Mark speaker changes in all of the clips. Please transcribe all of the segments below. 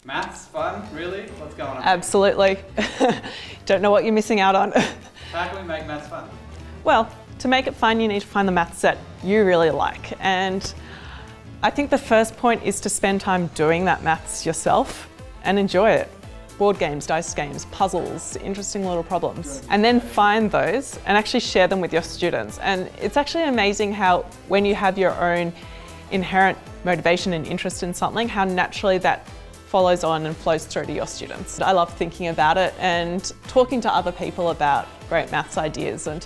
Speaker 1: Maths, fun, really? What's going on?
Speaker 2: Absolutely. Don't know what you're missing out on.
Speaker 1: How can we make maths fun?
Speaker 2: Well, to make it fun, you need to find the maths that you really like. And I think the first point is to spend time doing that maths yourself and enjoy it. Board games, dice games, puzzles, interesting little problems. And then find those and actually share them with your students. And it's actually amazing how when you have your own inherent motivation and interest in something, how naturally that follows on and flows through to your students. I love thinking about it and talking to other people about great maths ideas and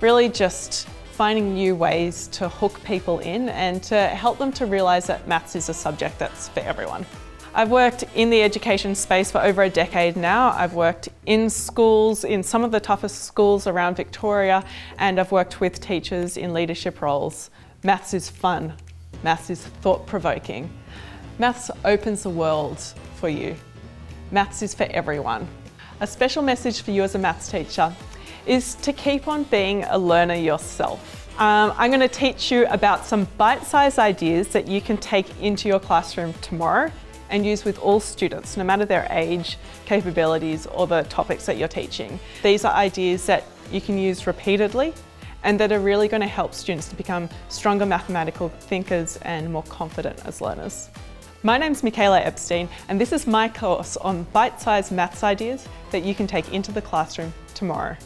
Speaker 2: really just finding new ways to hook people in and to help them to realise that maths is a subject that's for everyone. I've worked in the education space for over a decade now. I've worked in schools, in some of the toughest schools around Victoria, and I've worked with teachers in leadership roles. Maths is fun. Maths is thought-provoking. Maths opens the world for you. Maths is for everyone. A special message for you as a maths teacher is to keep on being a learner yourself. I'm going to teach you about some bite-sized ideas that you can take into your classroom tomorrow and use with all students, no matter their age, capabilities, or the topics that you're teaching. These are ideas that you can use repeatedly and that are really going to help students to become stronger mathematical thinkers and more confident as learners. My name's Michaela Epstein, and this is my course on bite-sized maths ideas that you can take into the classroom tomorrow.